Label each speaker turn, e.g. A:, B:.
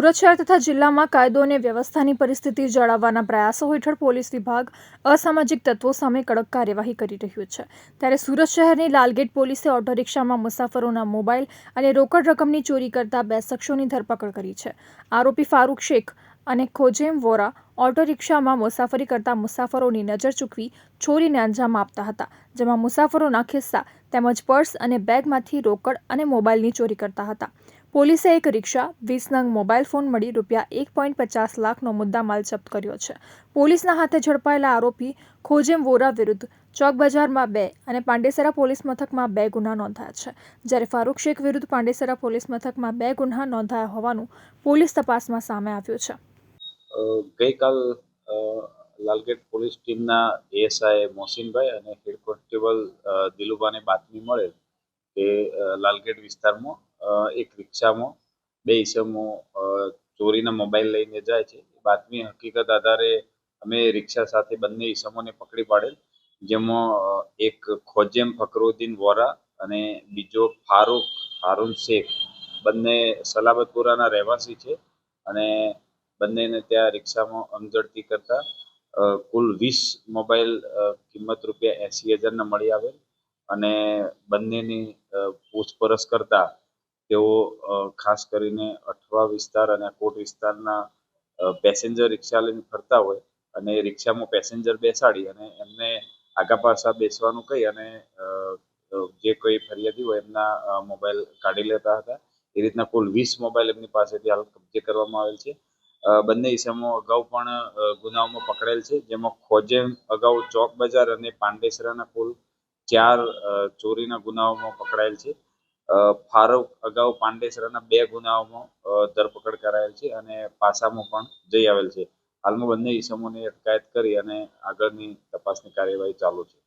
A: સુરત શહેર તથા જિલ્લામાં કાયદો અને વ્યવસ્થાની પરિસ્થિતિ જાળવવાના પ્રયાસો હેઠળ પોલીસ વિભાગ અસામાજિક તત્વો સામે કડક કાર્યવાહી કરી રહ્યું છે। ત્યારે સુરત શહેરની લાલગેટ પોલીસે ઓટો રિક્ષામાં મુસાફરોના મોબાઈલ અને રોકડ રકમની ચોરી કરતા 2 શખ્સોની ધરપકડ કરી છે। આરોપી ફારૂક શેખ અને ખોજેમ વોરા ઓટો રિક્ષામાં મુસાફરી કરતા મુસાફરોની નજર ચૂકવી ચોરીને અંજામ આપતા હતા, જેમાં મુસાફરોના ખિસ્સા તેમજ પર્સ અને બેગમાંથી રોકડ અને મોબાઈલની ચોરી કરતા હતા। પોલીસે એક રિક્ષા, 20 નંગ મોબાઈલ ફોન મળી ₹1.50 લાખનો મુદ્દામાલ જપ્ત કર્યો છે। પોલીસના હાથે ઝડપાયેલા આરોપી ખોજેમ વોરા વિરુદ્ધ ચોક બજારમાં 2 અને પાંડેસરા પોલીસ મથકમાં 2 ગુના નોંધાયા છે, જ્યારે ફારૂક શેખ વિરુદ્ધ પાંડેસરા પોલીસ મથકમાં 2 ગુના નોંધાયા હોવાનું પોલીસ તપાસમાં સામે આવ્યું છે।
B: ગઈકાલ લાલગેટ પોલીસ ટીમના એએસઆઈ મોહસિનભાઈ અને હેડ કોન્સ્ટેબલ દિલુબાને બાતમી મળેલ કે લાલગેટ વિસ્તારમાં એક રિક્ષામાં 2 ઈસમો ચોરીના મોબાઈલ લઈને જાય છે। બાતમી હકીકત આધારે અમે રિક્ષા સાથે બંને ઈસમોને પકડી પાડેલ, જેમાં એક ખોજેમ ફકરુદ્દીન વોરા અને બીજો ફારૂક હારૂન શેખ બંને સલાબતપુરાના રહેવાસી છે અને બંનેને ત્યાં રિક્ષામાં અંગઝડતી કરતા કુલ 20 મોબાઈલ કિંમત ₹80,000ના મળી આવેલ અને બંનેની પૂછપરછ કરતા તેઓ ખાસ કરીને અઠવા વિસ્તાર અને કોટ વિસ્તારના પેસેન્જર રિક્ષા લઈને ફરતા હોય અને રિક્ષામાં પેસેન્જર બેસાડી અને એમને આગા પાછા બેસવાનું કહી અને જે કોઈ ફરિયાદી હોય એમના મોબાઈલ કાઢી લેતા હતા। એ રીતના કુલ 20 મોબાઈલ એમની પાસેથી હાલ કબજે કરવામાં આવેલ છે। બંને ઈસમો અગાઉ પણ ગુનાઓમાં પકડેલ છે, જેમાં ખોજેમ અગાઉ ચોક બજાર અને પાંડેસરાના કુલ 4 ચોરીના ગુનાઓમાં પકડાયેલ છે। ફારૂક અગાઉ પાંડેસરાના 2 ગુનાઓમાં ધરપકડ કરાયેલ છે અને પાસામાં પણ જઈ આવેલ છે। હાલમાં બંને ઈસમોની અટકાયત કરી અને આગળની તપાસની કાર્યવાહી ચાલુ છે।